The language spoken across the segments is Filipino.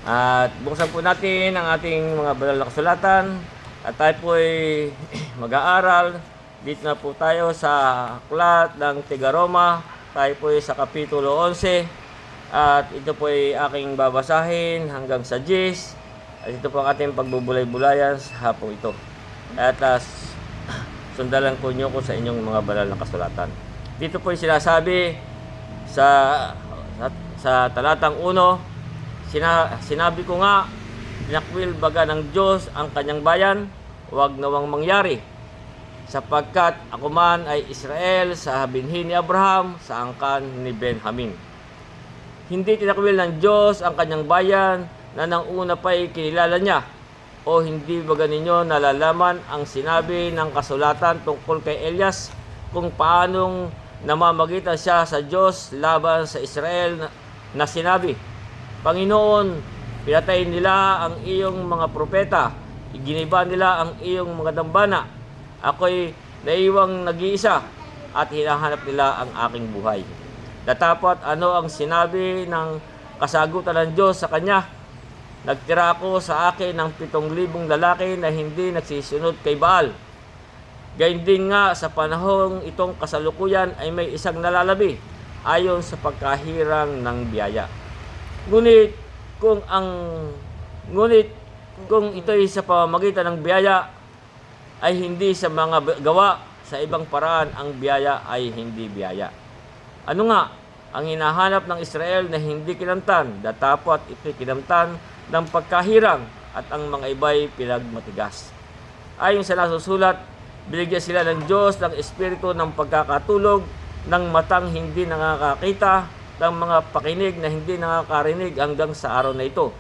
At buksan po natin ang ating mga banal na kasulatan at tayo po ay mag-aaral. Dito na po tayo sa aklat ng Tiga Roma. Tayo po ay sa Kapitulo 11 at ito po ay aking babasahin hanggang sa 10. At ito po ang ating pagbubulay-bulayan sa hapong ito. At sundalan po nyo ko sa inyong mga banal na kasulatan. Dito po ay sinasabi sa talatang 1, sinabi ko nga, tinakwil baga ng Diyos ang kanyang bayan, huwag nawang mangyari. Sapagkat ako man ay Israel sa binhi ni Abraham, sa angkan ni Benjamin. Hindi tinakwil ng Diyos ang kanyang bayan na nang una pa'y kinilala niya. O hindi baga ninyo nalalaman ang sinabi ng kasulatan tungkol kay Elias, kung paanong namamagitan siya sa Diyos laban sa Israel na sinabi, Panginoon, pinatay nila ang iyong mga propeta, iginiba nila ang iyong mga dambana. Ako'y naiwang nag-iisa at hinahanap nila ang aking buhay. Datapot ano ang sinabi ng kasagutan ng Diyos sa kanya? Nagtira ako sa akin ng 7,000 lalaki na hindi nagsisunod kay Baal. Gayun din nga sa panahong itong kasalukuyan ay may isang nalalabi ayon sa pagkahirang ng biyaya. Ngunit kung ito'y sa pamamagitan ng biyaya ay hindi sa mga gawa, sa ibang paraan ang biyaya ay hindi biyaya. Ano nga ang hinahanap ng Israel na hindi kinamtan? Datapot ito'y kinamtan ng pagkahirang at ang mga iba'y pinagmatigas. Ayon sa nasusulat, binigyan sila ng Diyos ng espiritu ng pagkakatulog, ng matang hindi nakakakita, ng mga pakinig na hindi nakakarinig hanggang sa araw na ito.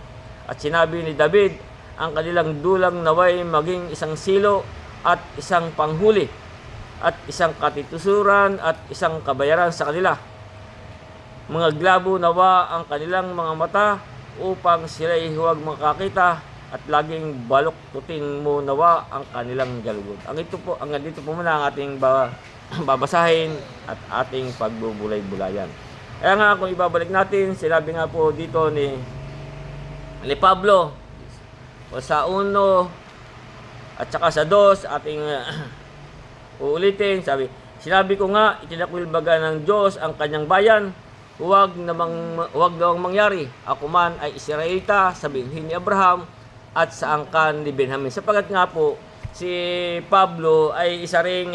At sinabi ni David, ang kanilang dulang naway maging isang silo at isang panghuli at isang katitusuran at isang kabayaran sa kanila. Mga glabo nawa ang kanilang mga mata upang sila'y huwag makakita at laging baluktutin mo nawa ang kanilang galugod. Dito po muna ang ating babasahin at ating pagbubulay-bulayan. Kaya nga kung ibabalik natin, sinabi nga po dito ni Pablo o sa 1 at saka sa 2 ating uulitin, sinabi ko nga, itinakwil baga ng Diyos ang kanyang bayan, huwag namang mangyari. Ako man ay Israelita sa binhi ni Abraham at sa angkan ni Benjamin. Sapagat nga po si Pablo ay isa ring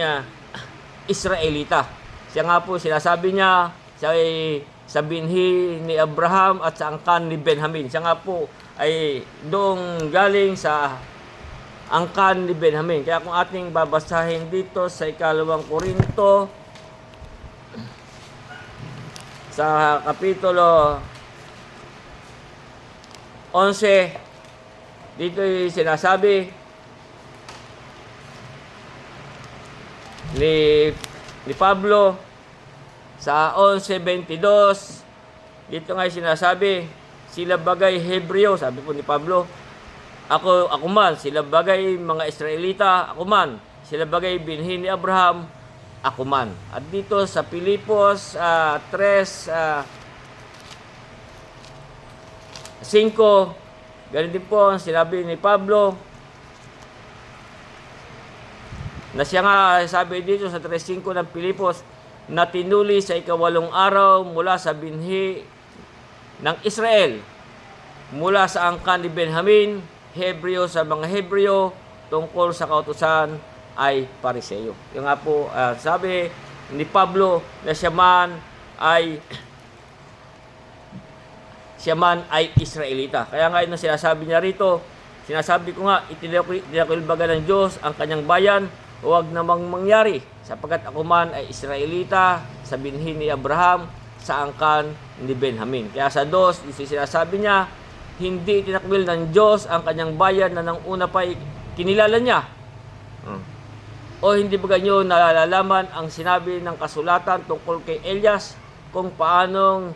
Israelita. Siya nga po sinasabi niya, siya ay sa binhi ni Abraham at sa angkan ni Benjamin. Siya nga po ay doong galing sa angkan ni Benjamin. Kaya kung ating babasahin dito sa 2 Korinto, sa Kapitulo 11, dito ay sinasabi ni Pablo, sa 11:22, dito nga sinasabi, sila bagay Hebreo, sabi po ni Pablo, ako man, sila bagay mga Israelita, ako man, sila bagay binhi ni Abraham, ako man. At dito sa Filipos 3:5, ganun din po ang sinabi ni Pablo, na siya nga sabi dito sa 3:5 ng Filipos, na tinuli sa 8 araw mula sa binhi ng Israel, mula sa angkan ni Benjamin, Hebreo sa mga Hebreo, tungkol sa kautusan ay Pariseo. Yung nga po sabi ni Pablo na siya man ay Israelita. Kaya nga yun ang sinasabi niya rito, sinasabi ko nga, itinakwil baga ng Diyos ang kanyang bayan, huwag namang mangyari, sapagkat ako man ay Israelita sa binhi ni Abraham, sa angkan ni Benjamin. Kaya sa 2, sinasabi niya, hindi tinakwil ng Diyos ang kanyang bayan na nang una pa'y kinilala niya. O hindi ba ganyo nalalaman ang sinabi ng kasulatan tungkol kay Elias, kung paanong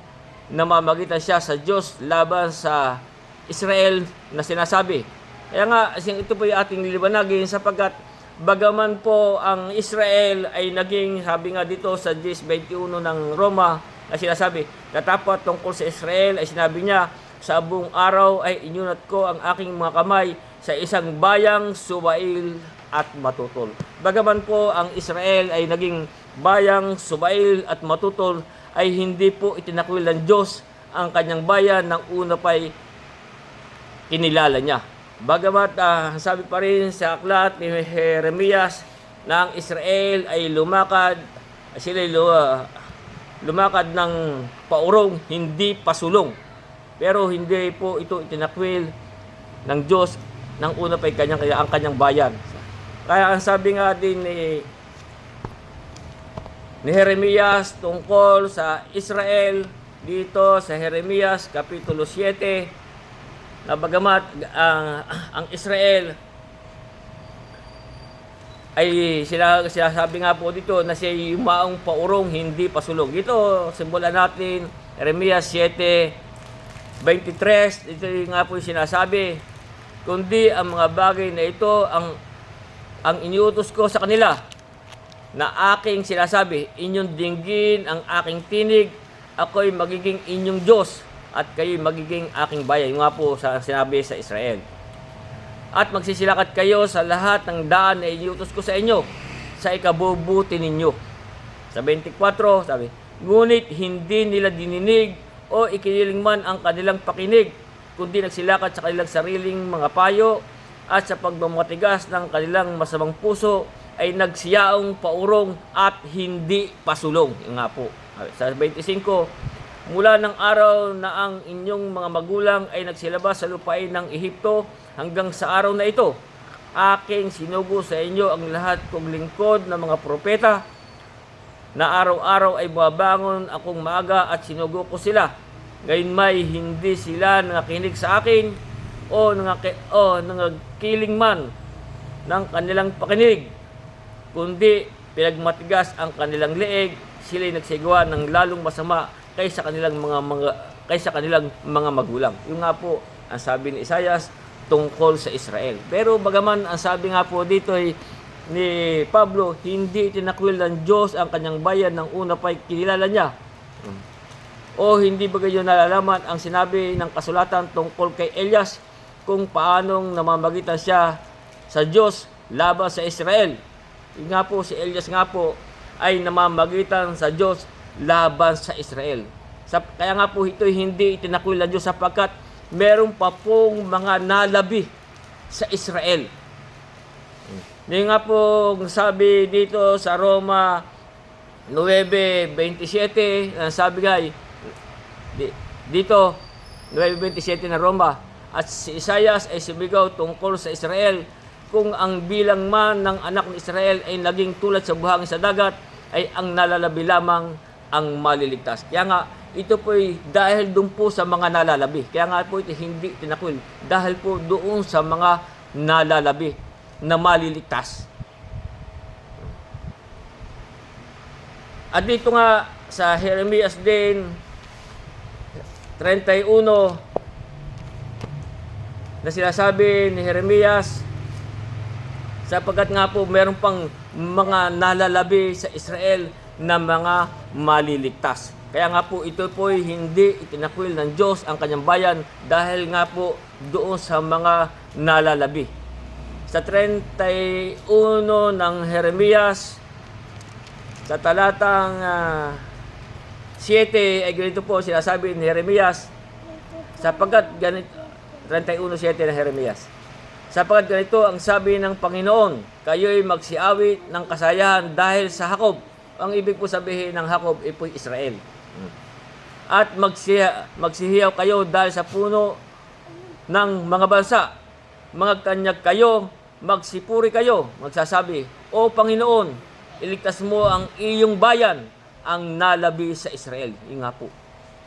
namamagitan siya sa Diyos laban sa Israel na sinasabi. Kaya nga, ito po yung ating liliwanagin, sapagkat bagaman po ang Israel ay naging, sabi nga dito sa 10:21 ng Roma, na sinasabi, natapot tungkol sa Israel ay sinabi niya, sa buong araw ay inyunat ko ang aking mga kamay sa isang bayang subail at matutol. Bagaman po ang Israel ay naging bayang subail at matutol, ay hindi po itinakwil ng Diyos ang kanyang bayan ng una pa'y kinilala niya. Bagamat sabi pa rin sa aklat ni Jeremias na ang Israel ay sila lumakad ng paurong, hindi pasulong. Pero hindi po ito itinakwil ng Diyos ng una pa'y ang kanyang bayan. Kaya ang sabi nga din ni Jeremias tungkol sa Israel dito sa Jeremias Kapitulo 7, na bagamat ang Israel ay sinasabi nga po dito na siya yumaong paurong, hindi pasulong. Ito, simbolan natin, Jeremias 7:23, ito nga po yung sinasabi, kundi ang mga bagay na ito ang iniutos ko sa kanila, na aking sinasabi, inyong dinggin ang aking tinig, ako'y magiging inyong Diyos, at kayo'y magiging aking bayan. Yung nga po sinabi sa Israel. At magsisilakat kayo sa lahat ng daan na iniutos ko sa inyo, sa ikabubuti ninyo. Sa 24, sabi, ngunit hindi nila dininig o ikiniling man ang kanilang pakinig, kundi nagsilakat sa kanilang sariling mga payo, at sa pagmamatigas ng kanilang masamang puso, ay nagsiyaong paurong at hindi pasulong. Yung nga po. Sa 25, mula ng araw na ang inyong mga magulang ay nagsilabas sa lupain ng Ehipto hanggang sa araw na ito, aking sinugo sa inyo ang lahat kong lingkod na mga propeta, na araw-araw ay bumabangon akong maaga at sinugo ko sila. Ngayon may hindi sila nangakinig sa akin o nangakiling man ng kanilang pakinig, kundi pinagmatigas ang kanilang leeg, sila'y nagsigawa ng lalong masama kaysa kanilang mga magulang. Yung nga po ang sabi ni Isaias tungkol sa Israel. Pero bagaman ang sabi nga po dito ni Pablo, hindi itinakwil ng Diyos ang kanyang bayan ng una pa'y kinilala niya. O hindi ba kayo nalalaman ang sinabi ng kasulatan tungkol kay Elias, kung paanong namamagitan siya sa Diyos laban sa Israel? Yung nga po, si Elias nga po ay namamagitan sa Diyos laban sa Israel. Kaya nga po ito hindi itinakwil ng Diyos sapagkat meron pa pong mga nalabi sa Israel. Yung nga po sabi dito sa Roma 9:27, sabi nga dito 9:27 na Roma, at si Isaias ay sumigaw tungkol sa Israel, kung ang bilang man ng anak ng Israel ay naging tulad sa buhangin sa dagat, ay ang nalalabi lamang ang maliligtas. Kaya nga, ito po ay dahil doon po sa mga nalalabi. Kaya nga po ito hindi tinakwil. Dahil po doon sa mga nalalabi na maliligtas. At dito nga sa Jeremias din, 31, na sinasabi ni Jeremias, sapagkat nga po meron pang mga nalalabi sa Israel na mga maliligtas. Kaya nga po ito po hindi itinakwil ng Diyos ang kanyang bayan dahil nga po doon sa mga nalalabi. Sa 31 ng Jeremias, sa talatang 7 ay ganito po sinasabi ni Jeremias, sapagkat ganito, 31:7 ng Jeremias, sapagkat ganito ang sabi ng Panginoon, kayo'y magsiawit ng kasayahan dahil sa Jacob. Ang ibig po sabihin ng Jacob ay po Israel. At magsihiyaw kayo dahil sa puno ng mga bansa. Magkanyag kayo, magsipuri kayo, magsasabi, O Panginoon, iligtas mo ang iyong bayan, ang nalabi sa Israel. Yung nga po.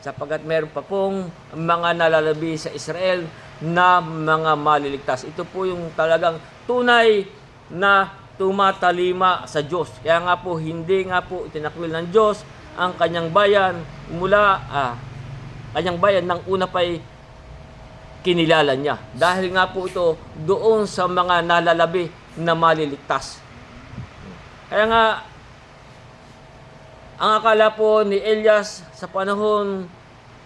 Sapagkat meron pa pong mga nalalabi sa Israel na mga maliligtas. Ito po yung talagang tunay na tumatalima sa Diyos. Kaya nga po, hindi nga po itinakwil ng Diyos ang kanyang bayan kanyang bayan ng una pa'y kinilala niya. Dahil nga po ito doon sa mga nalalabi na maliligtas. Kaya nga, ang akala po ni Elias sa panahon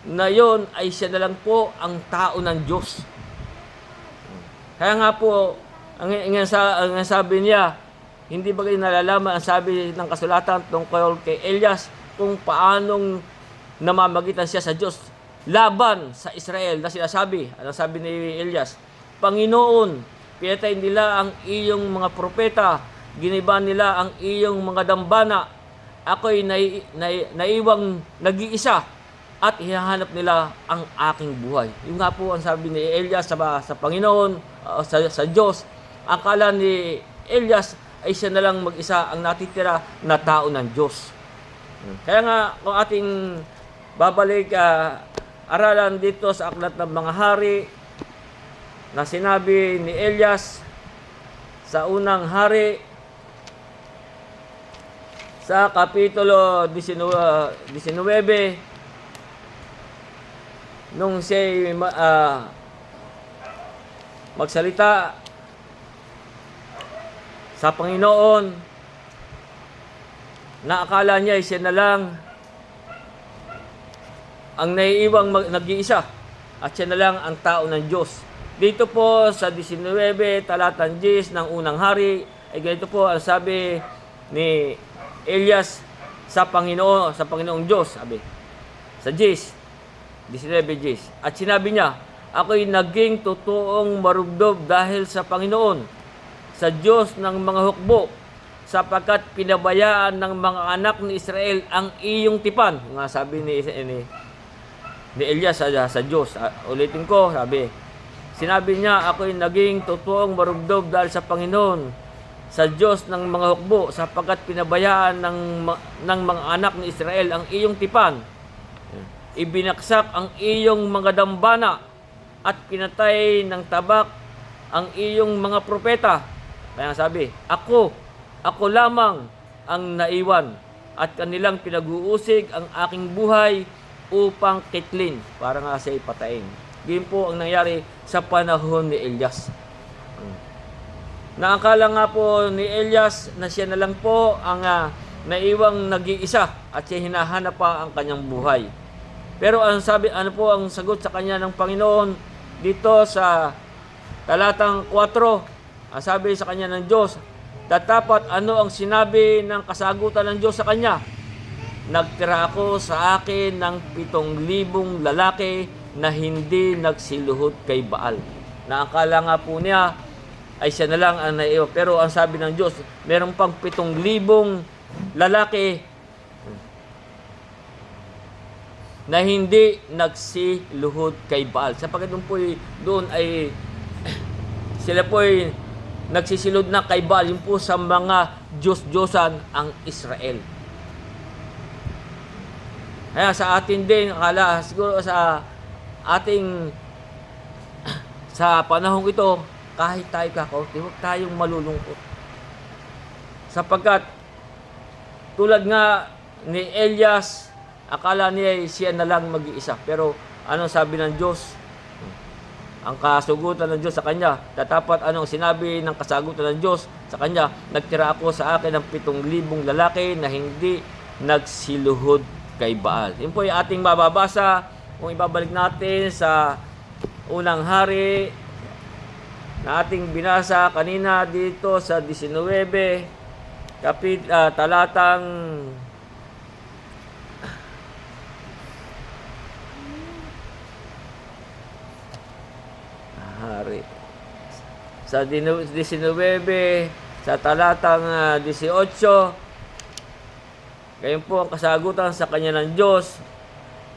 na yon ay siya na lang po ang tao ng Diyos. Kaya nga po, ang sabi niya, hindi ba kayo nalalaman ang sabi ng kasulatan tungkol kay Elias kung paanong namamagitan siya sa Diyos laban sa Israel na sinasabi. Ano sabi ni Elias? Panginoon, pinatay nila ang iyong mga propeta, giniba nila ang iyong mga dambana. Ako'y naiwang nag-iisa at hinahanap nila ang aking buhay. Yung nga po ang sabi ni Elias sa Panginoon, sa Diyos. Akala ni Elias ay siya na lang mag-isa ang natitira na tao ng Diyos. Kaya nga, kung ating babalik aralan dito sa Aklat ng Mga Hari na sinabi ni Elias sa unang hari sa Kapitulo 19, nung siya'y magsalita sa Panginoon na akala niya ay siya na lang ang naiiwang nag-iisa at siya na lang ang tao ng Diyos. Dito po sa 19, talatang 10 ng unang hari, ay ganito po ang sabi ni Elias sa Panginoong Diyos, sabi sa 19:10. At sinabi niya, ako'y naging totoong marubdob dahil sa Panginoon, sa Diyos ng mga hukbo, sapagkat pinabayaan ng mga anak ni Israel ang iyong tipan. Nga sabi ni Elias sa Diyos. Ulitin ko, sinabi niya, ako'y naging totoong marubdob dahil sa Panginoon, sa Diyos ng mga hukbo, sapagkat pinabayaan ng mga anak ni Israel ang iyong tipan. Ibinaksak ang iyong mga dambana at pinatay ng tabak ang iyong mga propeta. Kaya sabi, ako lamang ang naiwan at kanilang pinag-uusig ang aking buhay upang kitlin para nga siya ipatayin. Ganyan po ang nangyari sa panahon ni Elias. Naakala nga po ni Elias na siya na lang po ang naiwang nag-iisa at siya hinahanap pa ang kanyang buhay. Pero ano po ang sagot sa kanya ng Panginoon dito sa talatang 4? Ang sabi sa kanya ng Diyos, tatapat ano ang sinabi ng kasagutan ng Diyos sa kanya? Nagtira ako sa akin ng 7,000 lalaki na hindi nagsiluhod kay Baal. Naakala nga po niya ay siya na lang ang naiwan. Pero ang sabi ng Diyos, meron pang 7,000 lalaki na hindi nagsiluhod kay Baal. Sapagkat doon ay sila po ay nagsisilod na kay Baal, yung po sa mga Diyos-Diyosan ang Israel. Kaya sa atin din, siguro sa ating sa panahong ito, kahit tayo kakaunti, huwag tayong malulungkot. Sapagkat tulad nga ni Elias, akala niya siya na lang mag-iisa. Pero ano sabi ng Diyos? Ang kasugutan ng Diyos sa kanya, tatapat anong sinabi ng kasagutan ng Diyos sa kanya, nagtira ako sa akin ng 7,000 lalaki na hindi nagsiluhod kay Baal. Yun po yung ating mababasa kung ibabalik natin sa unang hari na ating binasa kanina dito sa 19, talatang hari. Sa 19, sa talatang 18, gayon po ang kasagutan sa kanya ng Diyos.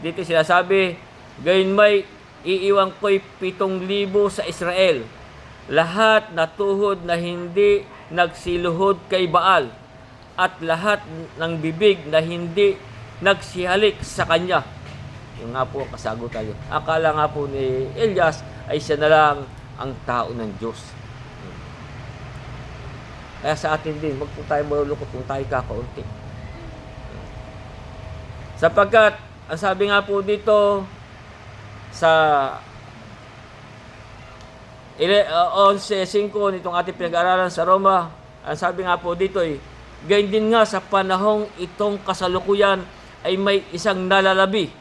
Dito sinasabi, gayon may iiwan ko'y 7,000 sa Israel, lahat na tuhod na hindi nagsiluhod kay Baal, at lahat ng bibig na hindi nagsihalik sa kanya. Yung nga po ang kasagutan yun. Akala nga po ni Elias ay siya na lang ang tao ng Diyos. Kaya sa atin din, huwag po tayo malulungkot kung tayo kakaunti. Sapagkat, ang sabi nga po dito sa 11:5 nitong ating pinag-aaralan sa Roma, ang sabi nga po dito gayon din nga sa panahong itong kasalukuyan ay may isang nalalabi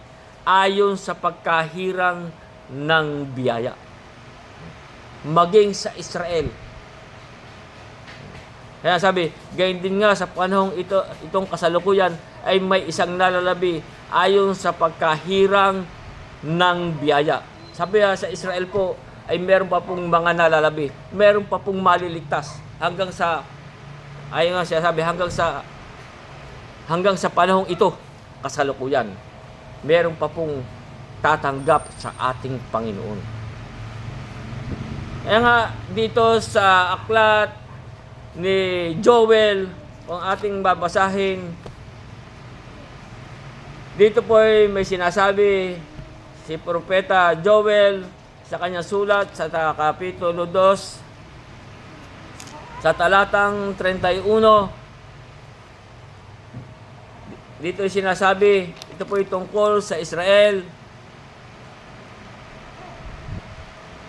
ayon sa pagkahirang ng biyaya. Maging sa Israel. Kaya sabi, gayon din nga sa panahong itong kasalukuyan ay may isang nalalabi ayon sa pagkahirang ng biyaya. Sabi sa Israel po ay meron pa pong mga nalalabi, meron pa pong maliligtas hanggang sa ayon nga siya sabi hanggang sa panahong ito kasalukuyan. Meron pa pong tatanggap sa ating Panginoon. Kaya nga dito sa aklat ni Joel, kung ating babasahin, dito po ay may sinasabi si Propeta Joel sa kanyang sulat sa Kapitulo 2 sa talatang 31. Dito ay sinasabi, ito po ay tungkol sa Israel.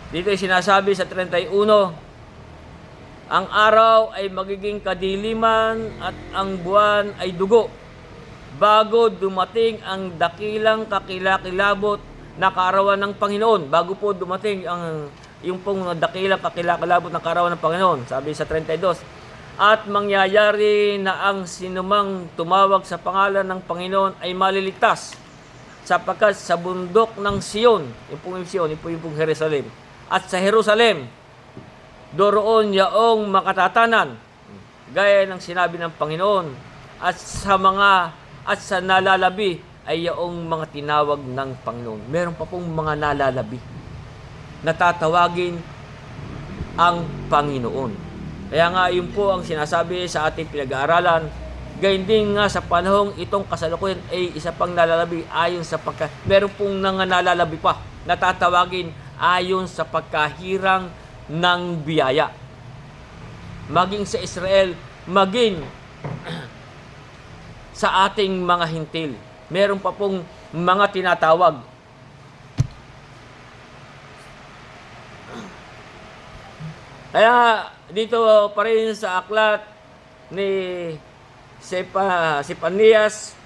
Dito ay sinasabi sa 31, ang araw ay magiging kadiliman at ang buwan ay dugo bago dumating ang dakilang kakilakilabot na kaarawan ng Panginoon. Bago po dumating yung pong dakilang kakilakilabot na kaarawan ng Panginoon. Sabi sa 32, at mangyayari na ang sinumang tumawag sa pangalan ng Panginoon ay maliligtas, sapagkat sa bundok ng Sion, yung pong Sion, yung pong Jerusalem, at sa Jerusalem, doroon yaong makatatanan, gaya ng sinabi ng Panginoon, at sa nalalabi ay yaong mga tinawag ng Panginoon. Meron pa pong mga nalalabi na tatawagin ang Panginoon. Kaya nga yun po ang sinasabi sa ating pinag-aaralan. Gayon din nga sa panahong itong kasalukuyan ay isa pang nalalabi ayon sa meron pong nalalabi pa na tatawagin ayon sa pagkahirang ng biyaya. Maging sa Israel, maging sa ating mga hintil. Meron pa pong mga tinatawag. Kaya dito pa rin sa aklat ni Sepanias,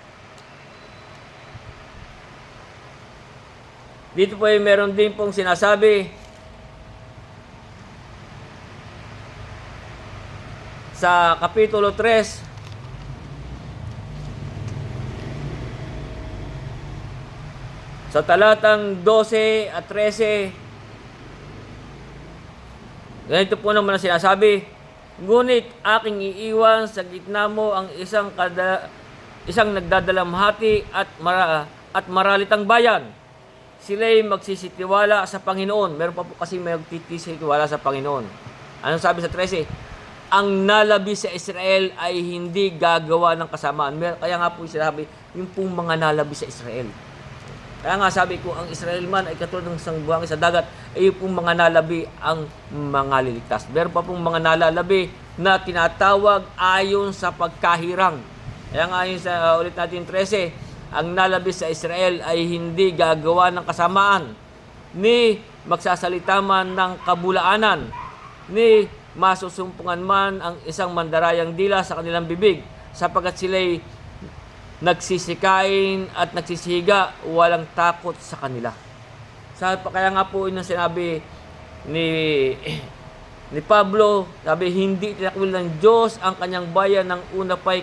dito po ay meron din pong sinasabi sa Kapitulo 3, sa talatang 12 at 13, ganito po naman ang sinasabi, ngunit aking iiwan sa gitna mo ang isang nagdadalamhati at maralitang bayan. Sila'y magsisitiwala sa Panginoon. Meron pa po kasi may magsisitiwala sa Panginoon. Anong sabi sa 13? Ang nalabi sa Israel ay hindi gagawa ng kasamaan. Kaya nga po sinabi, yung pong mga nalabi sa Israel. Kaya nga sabi ko, ang Israel man ay katulad ng isang buhangin sa dagat, ay yung pong mga nalabi ang mga liligtas. Meron pa pong mga nalalabi na tinatawag ayon sa pagkahirang. Kaya nga yun sa ulit natin 13, ang nalabi sa Israel ay hindi gagawa ng kasamaan, ni magsasalita man ng kabulaanan, ni masusumpungan man ang isang mandarayang dila sa kanilang bibig, sapagkat sila'y nagsisikain at nagsisihiga, walang takot sa kanila. Kaya nga po yun ang sinabi ni Pablo, sabi, hindi tinakwil ng Diyos ang kanyang bayan nung una pa'y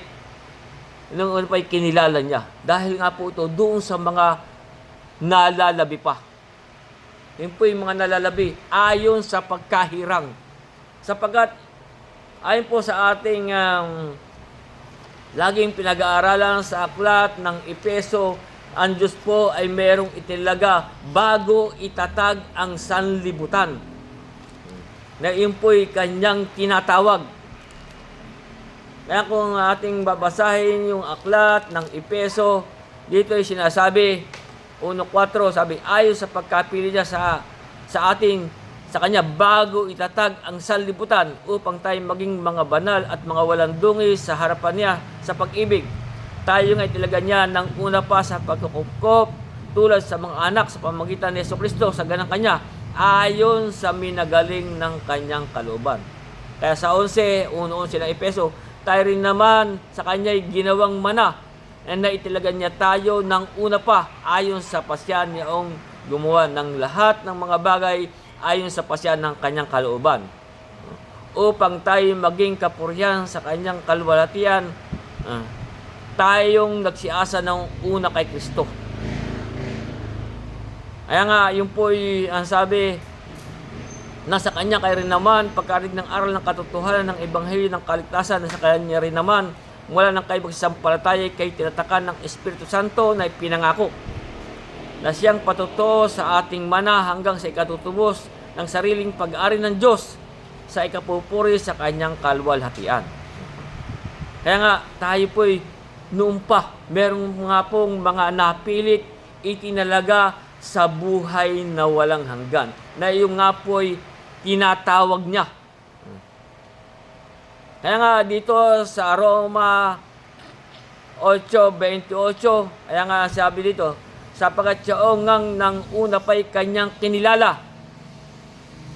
kinilala niya. Dahil nga po ito doon sa mga nalalabi pa. Yun po yung mga nalalabi ayon sa pagkahirang. Sapagkat ayon po sa ating laging pinag-aaralan sa aklat ng Efeso, ang Diyos po ay merong itinaga bago itatag ang sanlibutan, na yun po'y kanyang tinatawag. Kaya kung ating babasahin yung aklat ng Efeso, dito ay sinasabi, 1:4, sabi, ayon sa pagkapili niya sa kanya bago itatag ang sanlibutan upang tayo maging mga banal at mga walang dungi sa harapan niya sa pag-ibig. Tayo nga italaga niya ng una pa sa pagkukupkop tulad sa mga anak sa pamamagitan ni Jesucristo sa ganang kanya ayon sa minagaling ng kanyang kalooban. Kaya sa 11 ng Efeso, tayo rin naman sa kanya'y ginawang mana na naitilagan niya tayo ng una pa ayon sa pasya niyang gumawa ng lahat ng mga bagay ayon sa pasya ng kanyang kalooban, upang tayo maging kapurihan sa kanyang kalwalhatian, tayong nagsiasa ng una kay Kristo. Kaya nga, yun po'y ang sabi, nasa kanya kay rin naman, pagkarig ng aral ng katotohanan ng Ebanghelyo ng kaligtasan, nasa kanya rin naman, mula ng kayo magsasampalataya kay tinatakan ng Espiritu Santo na ipinangako, na siyang patuto sa ating mana hanggang sa ikatutubos ng sariling pag-ari ng Diyos sa ikapupuri sa kanyang kalwalhatian. Kaya nga, tayo po'y noon pa, merong nga pong mga napilit itinalaga sa buhay na walang hanggan, na yung nga po'y tinatawag niya. Kaya nga dito sa Roma 8:28, kaya nga sabi dito, sapagkat siyaong ng una pa'y kanyang kinilala,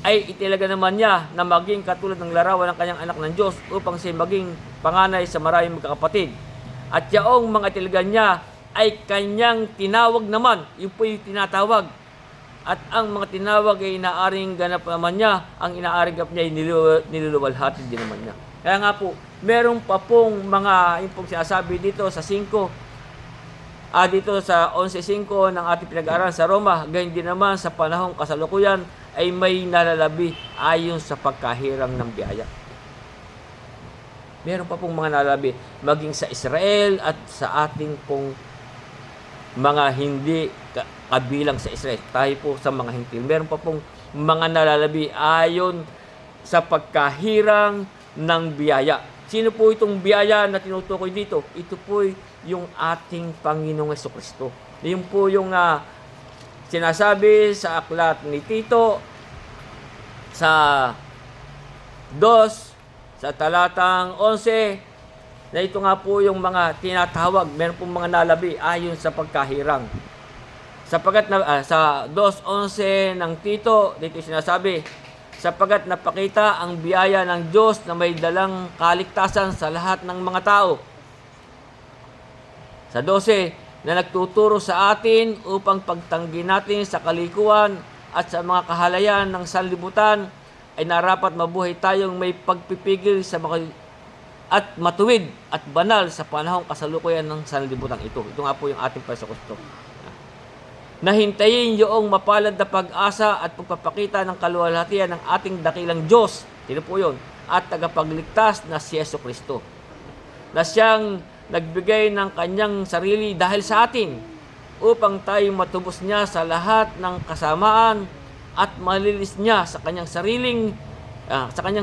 ay itilaga naman niya na maging katulad ng larawan ng kanyang anak ng Diyos, upang siya maging panganay sa maraming magkakapatid. At siyaong mga itilaga niya ay kanyang tinawag naman, yung po yung tinatawag. At ang mga tinawag ay inaaring ganap naman niya, ang inaaring ganap niya ay niluluwalhati din naman niya. Kaya nga po, meron pa pong mga, yung pong sinasabi dito sa 5, dito sa 11:5 ng ating pinag-aaral sa Roma, gayon din naman sa panahong kasalukuyan ay may nalalabi ayon sa pagkahirang ng biyaya. Meron pa pong mga nalalabi, maging sa Israel at sa ating pong mga hindi kabilang sa Israel. Tayo po sa mga hintil. Meron pa pong mga nalalabi ayon sa pagkahirang ng biyaya. Sino po itong biyaya na tinutukoy dito? Ito po yung ating Panginoong Jesucristo. Yun po yung sinasabi sa aklat ni Tito sa 2, sa talatang 11, na ito nga po yung mga tinatawag, meron pong mga nalabi ayon sa pagkahirang. Sapagat sa 2:11 ng Tito, dito sinasabi, sapagat napakita ang biyaya ng Diyos na may dalang kaligtasan sa lahat ng mga tao. Sa 12, na nagtuturo sa atin upang pagtanggi natin sa kalikuan at sa mga kahalayan ng sanlibutan, ay narapat mabuhay tayong may pagpipigil sa at matuwid at banal sa panahong kasalukuyan ng sanlibutan ito. Ito nga po yung ating Jesucristo. Nahintayin yung mapalad na pag-asa at pagpapakita ng kaluwalhatian ng ating dakilang Diyos. Ito po yun. At tagapagligtas na si Jesucristo, na siyang nagbigay ng kanyang sarili dahil sa atin, upang tayo matubos niya sa lahat ng kasamaan at malilis niya sa kanyang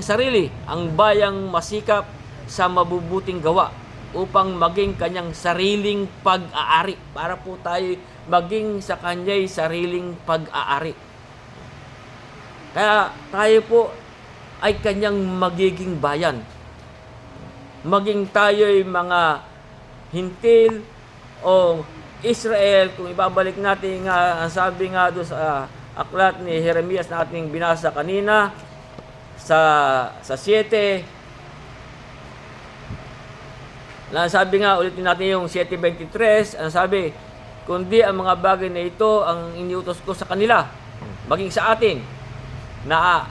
sarili ang bayang masikap sa mabubuting gawa, upang maging kanyang sariling pag-aari, para po tayo maging sa kanya'y sariling pag-aari. Kaya tayo po ay kanyang magiging bayan. Maging tayo'y mga hintil o Israel, kung ibabalik natin ang sabi nga doon sa aklat ni Jeremias na ating binasa kanina sa 7, na sabi nga, ulitin natin yung 7:23, ang sabi, kundi ang mga bagay na ito ang iniutos ko sa kanila, maging sa atin, na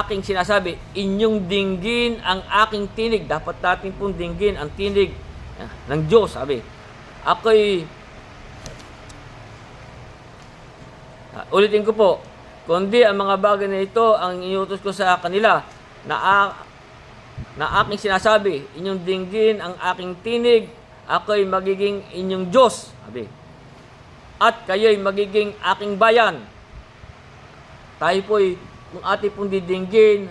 aking sinasabi, inyong dinggin ang aking tinig. Dapat natin pong dinggin ang tinig ng Diyos, sabi. Ulitin ko po, kundi ang mga bagay na ito ang iniutos ko sa kanila, na aking sinasabi, inyong dinggin ang aking tinig, ako'y magiging inyong Diyos, sabi. At kayo'y magiging aking bayan. Tayo po'y, kung ating pong didinggin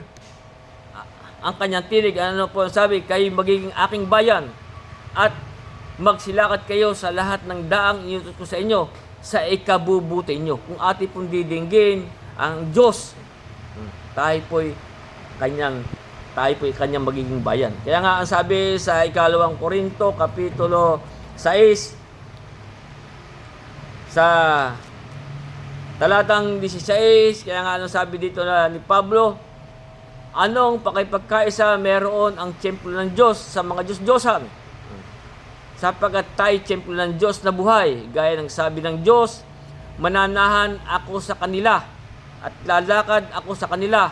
ang kanyang tinig, ano po sabi, kayo'y magiging aking bayan. At magsilakad kayo sa lahat ng daang inutos ko sa inyo, sa ikabubuti nyo. Kung ating pong didinggin ang Diyos, tayo po'y kanyang magiging bayan. Kaya nga ang sabi sa 2 Korinto kapitulo 6 sa talatang 16, kaya nga anong sabi dito na ni Pablo, anong pakipagkaisa meron ang templo ng Diyos sa mga Diyos-Diyosan? sapagkat tayo templo ng Diyos na buhay. Gaya ng sabi ng Diyos, mananahan ako sa kanila at lalakad ako sa kanila.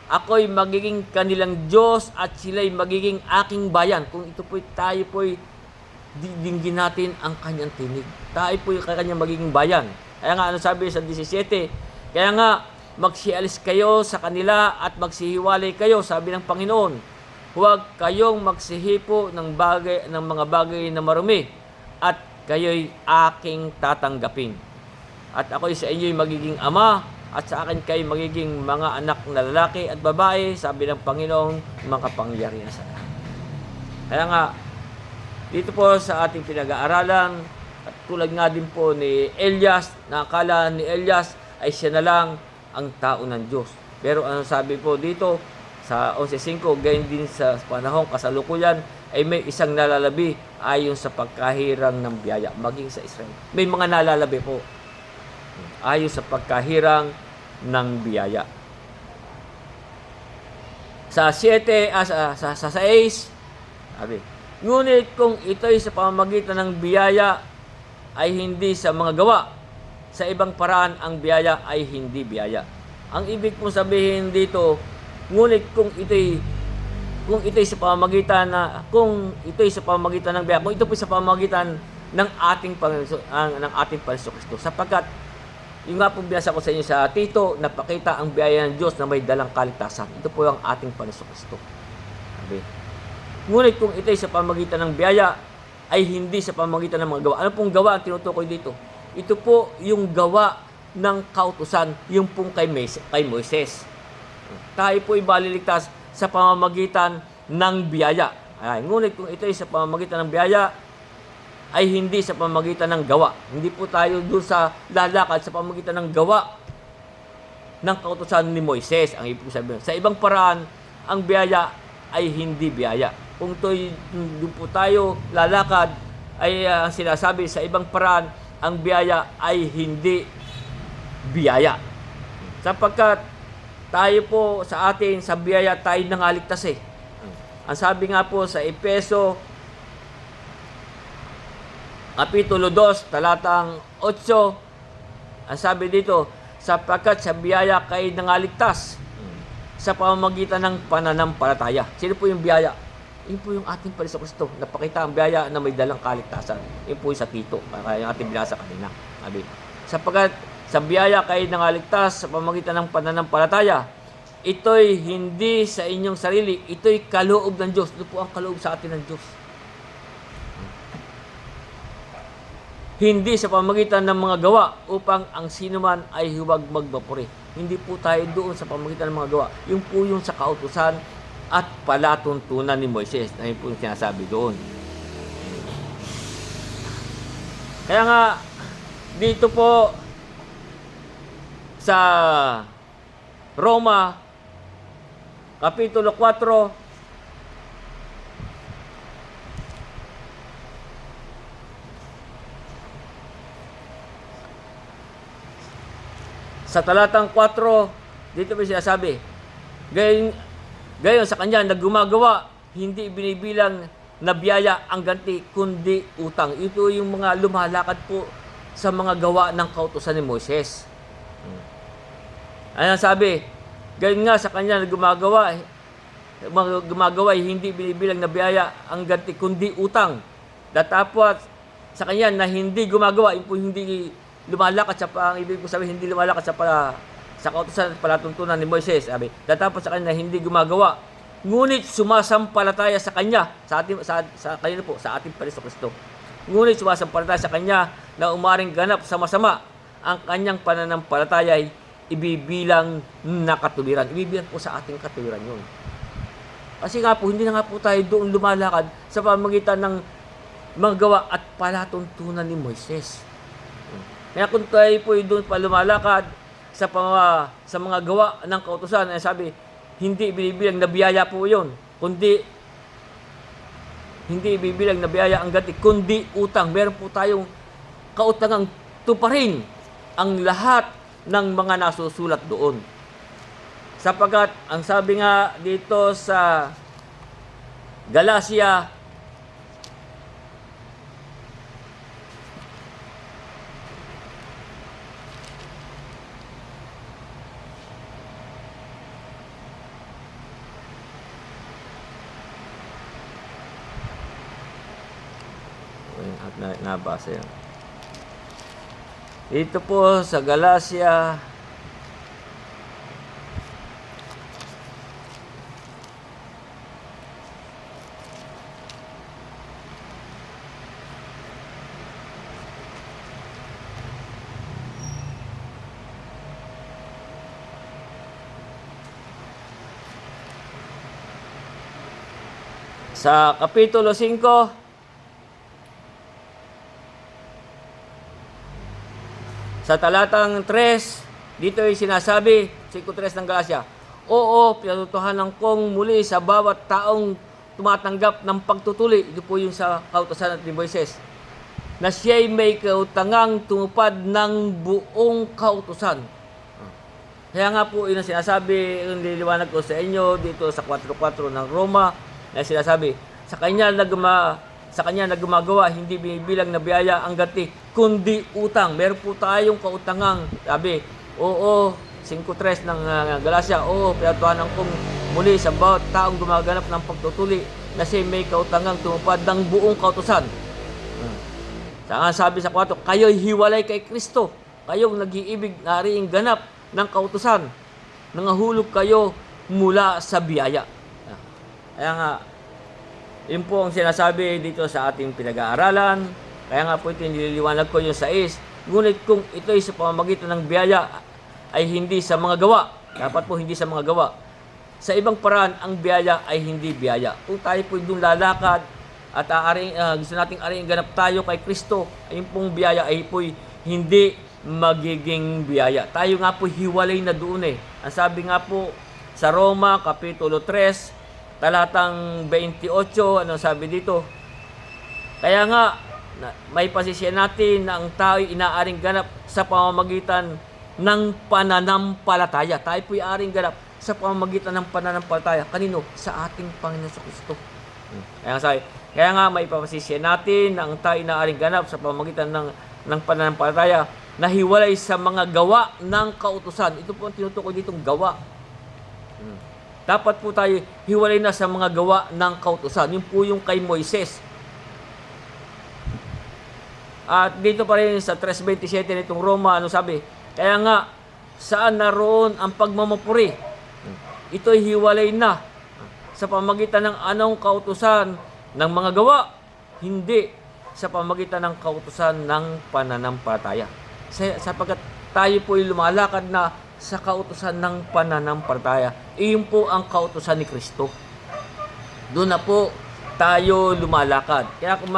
Ako'y magiging kanilang Diyos at sila'y magiging aking bayan. Kung ito po'y tayo po'y dinggin natin ang kanyang tinig. Tayo po'y kanyang magiging bayan. Kaya nga, ano sabi sa 17? Kaya nga, magsialis kayo sa kanila at magsihiwalay kayo, sabi ng Panginoon. Huwag kayong magsihipo ng mga bagay na marumi at kayo'y aking tatanggapin. At ako'y sa inyo'y magiging ama at sa akin kayo magiging mga anak na lalaki at babae, sabi ng Panginoong makapangyarihan sa lahat. Kaya nga, dito po sa ating pinag-aaralan, at tulad nga din po ni Elias, na akala ni Elias ay siya na lang ang tao ng Diyos. Pero ano sabi po dito sa 11.5, gayon din sa panahong kasalukuyan ay may isang nalalabi ayon sa pagkahirang ng biyaya, maging sa Israel. May mga nalalabi po ayon sa pagkahirang ng biyaya. Sa 7, sa 6, sabi, ngunit kung ito'y sa pamamagitan ng biyaya ay hindi sa mga gawa, sa ibang paraan ang biyaya ay hindi biyaya. Ang ibig pong sabihin dito, ngunit kung ito'y sa pamamagitan ng biyaya, kung ito po sa pamamagitan ng ating Panginoon Kristo, sapagkat yung nga po binasa ko sa inyo sa Tito, napakita ang biyaya ng Diyos na may dalang kaligtasan. Ito po ang ating Panginoon Kristo. Sabi, ngunit kung ito'y sa pamamagitan ng biyaya, ay hindi sa pamamagitan ng mga gawa. Ano pong gawa ang tinutukoy dito? Ito po yung gawa ng kautusan, yung pong kay Moises. Tayo po ibaliligtas sa pamamagitan ng biyaya. Ay, ngunit kung ito'y sa pamamagitan ng biyaya, ay hindi sa pamamagitan ng gawa. Hindi po tayo doon sa lalakad sa pamamagitan ng gawa ng kautusan ni Moises. Ang ibig sabihin, sa ibang paraan, ang biyaya ay hindi biyaya. Kung doon po tayo lalakad, ay sinasabi sa ibang paraan, ang biyaya ay hindi biyaya. Sapagkat tayo po sa atin, sa biyaya tayo nangaligtas eh. Ang sabi nga po sa Efeso, Kapitulo 2, talatang 8, ang sabi dito, sapagkat sa biyaya kayo nangaligtas sa pamamagitan ng pananampalataya. Sino po yung biyaya? Yun po yung ating Panginoon Kristo. Napakita ang biyaya na may dalang kaligtasan. Yun po yung sa Tito, yung ating binasa kanina. Sabi, sapagkat sa biyaya kayo nangaligtas sa pamamagitan ng pananampalataya, ito'y hindi sa inyong sarili, ito'y kaloob ng Diyos. Ito po ang kaloob sa atin ng Diyos. Hindi sa pamamagitan ng mga gawa upang ang sinuman ay huwag magmapuri. Hindi po tayo doon sa pamamagitan ng mga gawa. Yung po yung sa kautusan at palatuntunan ni Moises. Na yun po yung sinasabi doon. Kaya nga, dito po sa Roma, Kapitulo 4, sa talatang 4, dito may sinasabi, gayon sa kanya na gumagawa, hindi binibilang na biyaya ang ganti, kundi utang. Ito yung mga lumalakad po sa mga gawa ng kautusan ni Moises. Ayan sabi, gayon nga sa kanya na gumagawa, hindi binibilang na biyaya ang ganti, kundi utang. Datapos sa kanya na hindi gumagawa, hindi lumalakad ang ibig ko sabihin, hindi lumalakad sa kautusan at palatuntunan ni Moises. Sabi, datapos sa kanya na hindi gumagawa, ngunit sumasampalataya sa kanya, sa ating Panginoon Kristo. Ngunit sumasampalataya sa kanya na umaring ganap sa masama, ang kanyang pananampalataya ay ibibilang na katuwiran. Ibibilang po sa ating katuwiran yun. Kasi nga po, hindi na nga po tayo doon lumalakad sa pamamagitan ng mga gawa at palatuntunan ni Moises. Kaya kung tayo po doon pa lumalakad sa mga gawa ng kautusan, ay sabi, hindi ibibilang na biyaya po yun, kundi hindi ibibilang na biyaya ang ganti, kundi utang. Meron po tayong kautangang tuparin ang lahat ng mga nasusulat doon. Sapagkat, ang sabi nga dito sa Galacia At nabasa yan. Ito po sa Galacia sa Kapitulo 5, sa talatang 3, dito ay sinasabi, 5:3 ng Galacia, oo, pinatutuhanan kong muli sa bawat taong tumatanggap ng pagtutuli. Ito po yung sa kautusan ni Moises, na siya'y may kautangang tumupad ng buong kautusan. Kaya nga po, yun ang sinasabi, yung nililiwanag ko sa inyo dito sa 4:4 ng Roma, na sinasabi, sa kanya na gumagawa, hindi binibilang na biyaya ang ganti, kundi utang. Meron po tayong kautangang, sabi, oo, 5:3 ng Galacia, oo, pinatuhanan kong muli sa bawat taong gumaganap ng pagtutuli, na siya may kautangang tumupad ng buong kautusan. Sabi sa 4, kayo'y hiwalay kay Kristo, kayong nag-iibig na ariing ganap ng kautusan, nangahulog kayo mula sa biyaya. Kaya nga, yun po ang sinasabi dito sa ating pinag-aaralan. Kaya nga po ito nililiwanag ko yung 6. Ngunit kung ito ay sa pamamagitan ng biyaya, ay hindi sa mga gawa. Dapat po hindi sa mga gawa. Sa ibang paraan, ang biyaya ay hindi biyaya. Kung tayo po doon lalakad at gusto nating ariing ganap tayo kay Kristo, ay yung pong biyaya ay po hindi magiging biyaya. Tayo nga po hiwalay na doon eh. Ang sabi nga po sa Roma, Kapitulo 3, talatang 28, ano sabi dito? Kaya nga, may pasisya natin na ang tao'y inaaring ganap sa pamamagitan ng pananampalataya. Tayo po'y aaring ganap sa pamamagitan ng pananampalataya. Kanino? Sa ating Panginoon sa Kristo. Kaya nga, may pasisya natin na ang tao'y inaaring ganap sa pamamagitan ng pananampalataya na hiwalay sa mga gawa ng kautusan. Ito po ang tinutukoy ditong gawa. Dapat po tayo hiwalay na sa mga gawa ng kautusan. Yun po yung kay Moises. At dito pa rin sa 3:27 nitong Roma, ano sabi? Kaya nga, saan naroon ang pagmamapuri? Ito'y hiwalay na sa pamagitan ng anong kautusan ng mga gawa, hindi sa pamagitan ng kautusan ng pananampalataya. Sapagkat tayo po'y lumalakad na sa kautusan ng pananampalataya. Iyon po ang kautusan ni Kristo. Doon na po tayo lumalakad. Kaya kung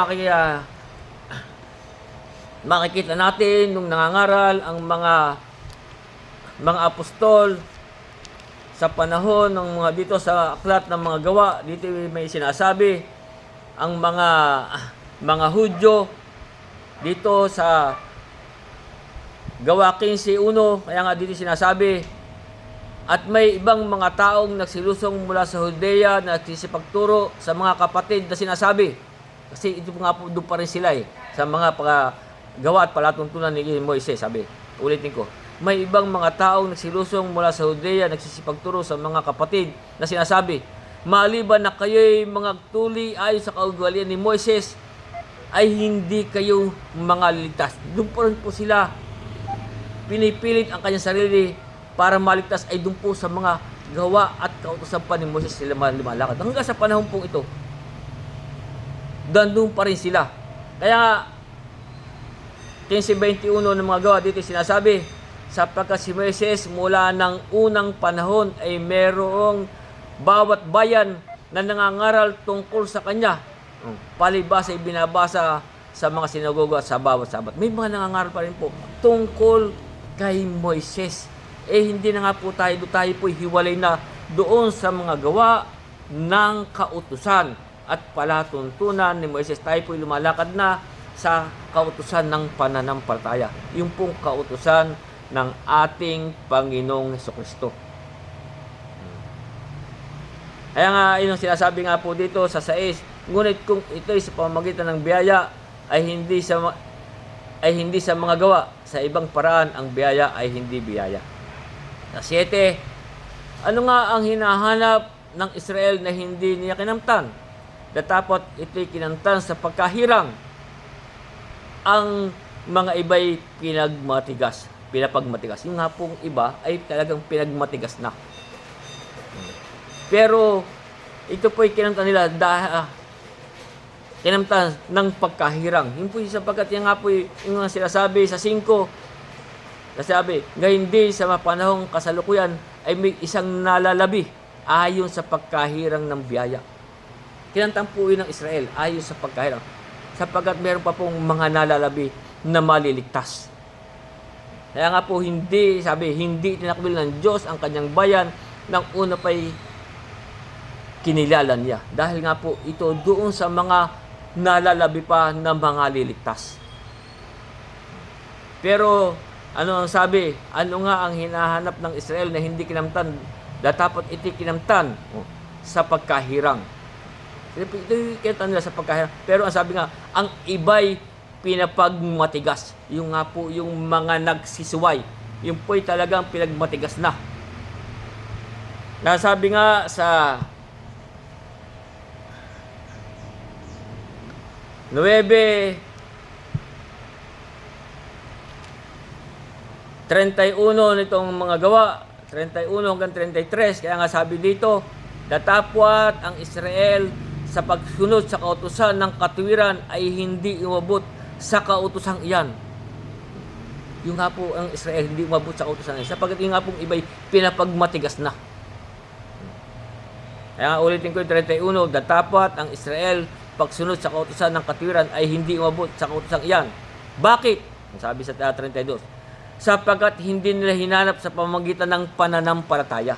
makikita natin nung nangangaral ang mga apostol sa panahon ng mga dito sa aklat ng mga gawa, dito may sinasabi ang mga Hudyo dito sa Gawa 15:1, kaya nga dito sinasabi, at may ibang mga taong nagsilusong mula sa Judea na nagsisipagturo sa mga kapatid na sinasabi, kasi ito nga po doon pa rin sila sa mga gawa at palatuntunan ni Moises, sabi, ulitin ko, may ibang mga taong nagsilusong mula sa Judea nagsisipagturo sa mga kapatid na sinasabi, maliban na kayo'y mga tuli ayon sa kaugalian ni Moises, ay hindi kayo mga liligtas. Doon pa rin po sila pinipilit ang kanyang sarili para maligtas, ay doon po sa mga gawa at kautusan pa ni Moses sila lumalakad. Hanggang sa panahon pong ito, doon pa rin sila. Kaya 15:21 ng mga gawa dito sinasabi, sapagkat si Moises mula ng unang panahon ay merong bawat bayan na nangangaral tungkol sa kanya. Palibasa ay binabasa sa mga sinagoga sa bawat Sabat. May mga nangangaral pa rin po tungkol kay Moises. Hindi na nga po tayo po hiwalay na doon sa mga gawa ng kautusan at palatuntunan ni Moises. Tayo po lumalakad na sa kautusan ng pananampalataya. Yung pong kautusan ng ating Panginoong Hesukristo. Kaya nga, yun ang sinasabi nga po dito sa 6, ngunit kung ito'y sa pamamagitan ng biyaya, ay hindi sa mga gawa. Sa ibang paraan, ang biyaya ay hindi biyaya. Sa 7, ano nga ang hinahanap ng Israel na hindi niya kinamtan? Datapot ito'y kinamtan sa pagkahirang. ang mga iba'y pinapagmatigas. Yung nga pong iba ay talagang pinagmatigas na. Pero ito po'y kinamtan nila kinamtan ng pagkahirang. Yun po sapagkat yan nga po yung sinasabi sa 5, nasabi, ngayon hindi sa mapanahong kasalukuyan ay may isang nalalabi ayon sa pagkahirang ng biyaya. Kinamtan po yun ng Israel ayon sa pagkahirang. Sapagkat meron pa pong mga nalalabi na maliligtas. Kaya nga po hindi tinakbil ng Diyos ang kanyang bayan nang una pa'y kinilala niya. Dahil nga po ito doon sa mga nalalabi pa na mga liligtas. Pero ano ang sabi? Ano nga ang hinahanap ng Israel na hindi kinamtan? Dapat iti kinamtan sa pagkahirang. Ito yung kinamtan nila sa pagkahirang. Pero ang sabi nga, ang iba'y pinapagmatigas. Yung nga po yung mga nagsisuway. Yung po'y talagang pinagmatigas na. Nasabi nga sa 9:31 nitong mga gawa, 31 hanggang 33, kaya nga sabi dito, datapwat ang Israel sa pagsunod sa kautusan ng katuwiran ay hindi umabot sa kautusang iyan. Yung nga po ang Israel hindi umabot sa kautusan iyan, sapagkat yung nga pong iba'y pinapagmatigas na. Kaya nga ulitin ko yung 31, datapwat ang Israel pagsunod sa kautusan ng katuwiran ay hindi umabot sa kautusang iyan. Bakit? Ang sabi sa 32, sapagkat hindi nila hinanap sa pamamagitan ng pananampalataya.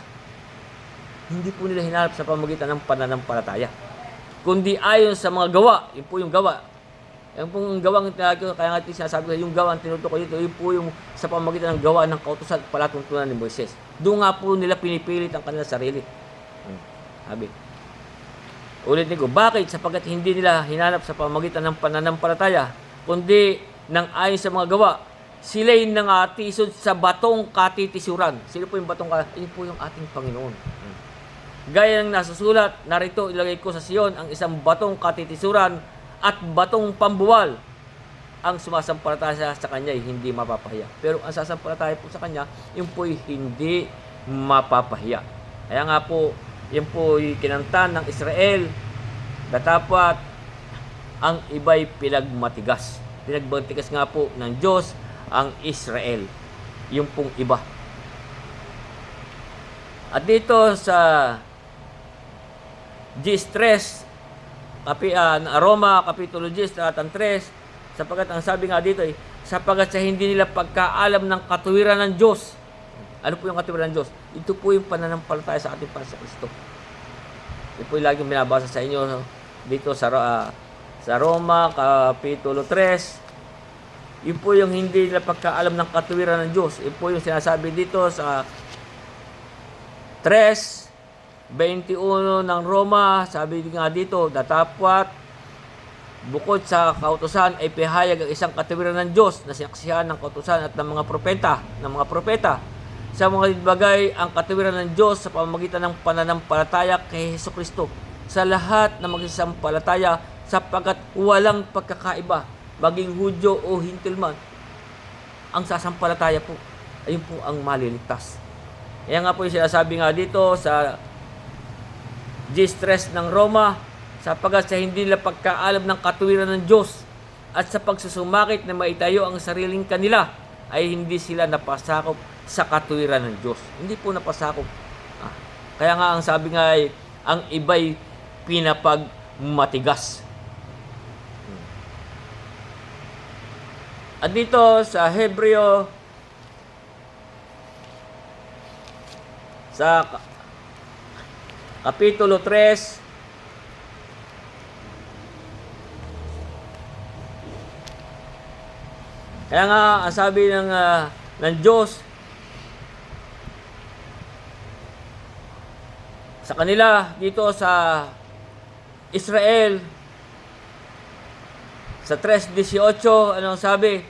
Hindi po nila hinanap sa pamamagitan ng pananampalataya, kundi ayon sa mga gawa. Yun po yung gawa. Yung pong gawang kaya nga sinasabi ko, yung gawa ang tinutukoy dito, yun po yung sa pamamagitan ng gawa ng kautusan at palatuntunan ni Moises. Doon nga po nila pinipilit ang kanilang sarili. Sabi. Ulitin ko, bakit? Sapagkat hindi nila hinanap sa pamamagitan ng pananampalataya, kundi ng ayon sa mga gawa. Sila'y nangatisod sa batong katitisuran. Sino po yung batong katitisuran? Yun po yung ating Panginoon. Gaya ng nasusulat, narito ilagay ko sa Sion ang isang batong katitisuran at batong pambuwal. Ang sumasampalataya sa Kanya ay hindi mapapahiya. Pero ang sasampalataya po sa Kanya, yun po'y hindi mapapahiya. Kaya nga po, yan po'y kinamtan ng Israel. Datapwat ang iba'y pinagmatigas. Pinagmatigas nga po ng Diyos ang Israel. Yung pong iba. At dito sa Roma, Kapitulo 10, talatang 3, sapagkat ang sabi nga dito ay, sapagkat sa hindi nila pagkaalam ng katuwiran ng Diyos. Ano po yung katuwiran ng Diyos? Ito po yung pananampalataya sa ating Panginoon Kristo. Ito po yung laging binabasa sa inyo dito sa Roma, Kapitulo 3. Yun po yung hindi nila pagkaalam ng katuwiran ng Diyos. Yun po yung sinasabi dito sa 3:21 ng Roma. Sabi nga dito, datapwat bukod sa kautusan ay pahayag ang isang katuwiran ng Diyos na sinaksihan ng kautusan at ng mga propeta, sa mga bagay ang katuwiran ng Diyos sa pamamagitan ng pananampalataya kay Hesukristo sa lahat na magsasampalataya, sapagkat walang pagkakaiba, maging Hudyo o Hintil man, ang sasampalataya po, ayun po ang maliligtas. Kaya nga po yung sinasabi nga dito sa 10:3 ng Roma, sapagkat sa hindi nila pagkaalam ng katuwiran ng Diyos at sa pagsusumakit na maitayo ang sariling kanila, ay hindi sila napasakop sa katuwiran ng Diyos. Hindi po napasakop. Kaya nga ang sabi nga ay, ang iba'y pinapagmatigas. At dito sa Hebreo, sa Kapitulo 3, kaya nga ang sabi ng Diyos sa kanila dito sa Israel, sa 3:18, anong sabi?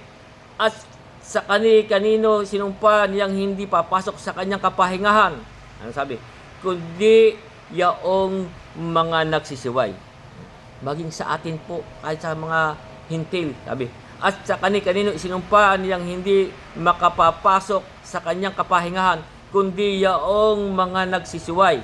At sa kanino sinumpa niyang hindi papasok sa kanyang kapahingahan. Anong sabi? Kundi yaong mga nagsisiway. Maging sa atin po, kahit sa mga hintil, sabi, at sa kani-kanino isinumpa niyang hindi makapapasok sa kanyang kapahingahan, kundi yaong mga nagsisiway.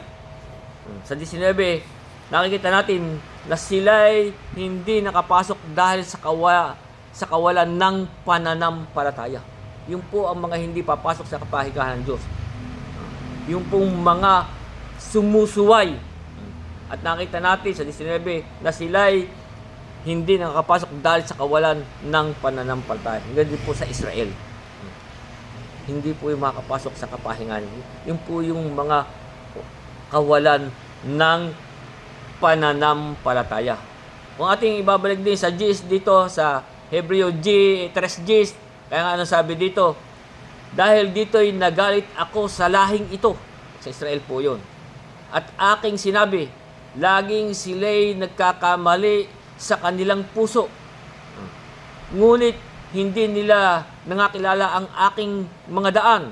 Sa 19, nakikita natin na sila'y hindi nakapasok dahil sa kawalan ng pananampalataya. Yung po ang mga hindi papasok sa kapahingahan ng Diyos. Yung pong mga sumusuway. At nakita natin sa 19 na sila'y hindi nakapasok dahil sa kawalan ng pananampalataya. Ganyan din po sa Israel. Hindi po yung makapasok sa kapahingahan. Yung po yung mga kawalan ng pananampalataya. Kung ating ibabalik din sa Gis dito sa Hebreo G, 3 Gis, kaya nga ano sabi dito, dahil dito'y nagalit ako sa lahing ito. Sa Israel po yun. At aking sinabi, laging sila'y nagkakamali sa kanilang puso. Ngunit hindi nila nangakilala ang aking mga daan.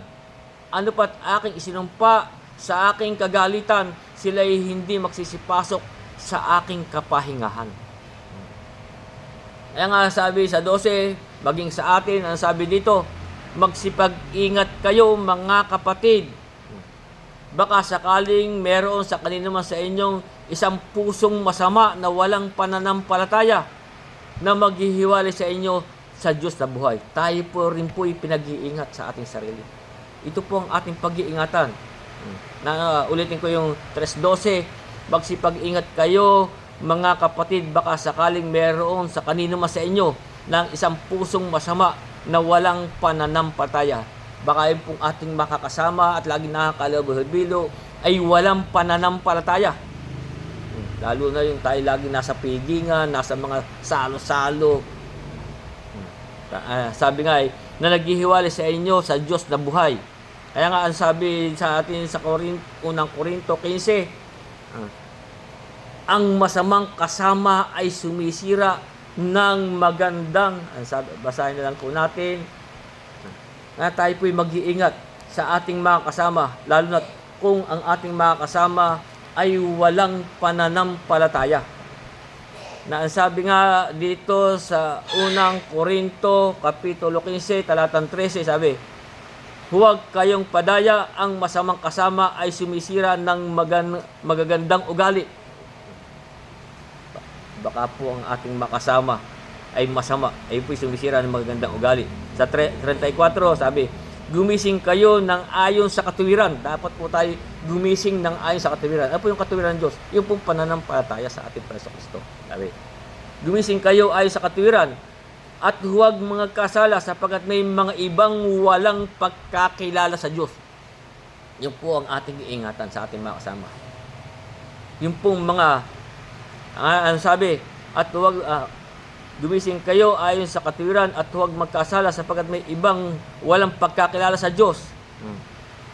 Ano pat aking isinumpa sa aking kagalitan, sila'y hindi magsisipasok sa aking kapahingahan. Kaya nga sabi sa 12, maging sa atin, ang sabi dito, magsipag-ingat kayo mga kapatid. Baka sakaling meron sa kanino man sa inyong isang pusong masama na walang pananampalataya na maghihiwalay sa inyo sa Diyos na buhay. Tayo po rin po pinag-iingat sa ating sarili. Ito po ang ating pag-iingatan. Ulitin ko yung 3:12, magsipag-ingat kayo mga kapatid, baka sakaling meron sa kanino man sa inyo ng isang pusong masama na walang pananampalataya. Baka yung pong ating makakasama at lagi nakakalabilo ay walang pananampalataya. Lalo na yung tayo lagi nasa pigingan, nasa mga salo-salo. Sabi nga na naghihiwalay sa inyo sa Diyos na buhay. Kaya nga ang sabi sa atin sa unang Korinto 15, ang masamang kasama ay sumisira ng magandang, basahin na lang po natin, na tayo po'y mag-iingat sa ating mga kasama, lalo na kung ang ating mga kasama ay walang pananampalataya. Na ang sabi nga dito sa unang Korinto, Kapitulo 15, talatang 13, sabi, huwag kayong padaya, ang masamang kasama ay sumisira ng magagandang ugali. Baka po ang ating makasama ay masama, ay po'y sumisira ng magagandang ugali. Sa 34, sabi, gumising kayo ng ayon sa katuwiran. Dapat po tayo gumising ng ayon sa katuwiran. Ano po yung katuwiran ng Diyos? Yung pong pananampalataya sa ating Preso Kristo. Sabi, gumising kayo ayon sa katuwiran at huwag mga kasala sapagkat may mga ibang walang pagkakilala sa Diyos. Yung po ang ating iingatan sa ating mga kasama. Yung pong mga ano sabi, at huwag gumising kayo ayon sa katuwiran at huwag magkasala sapagkat may ibang walang pagkakilala sa Diyos.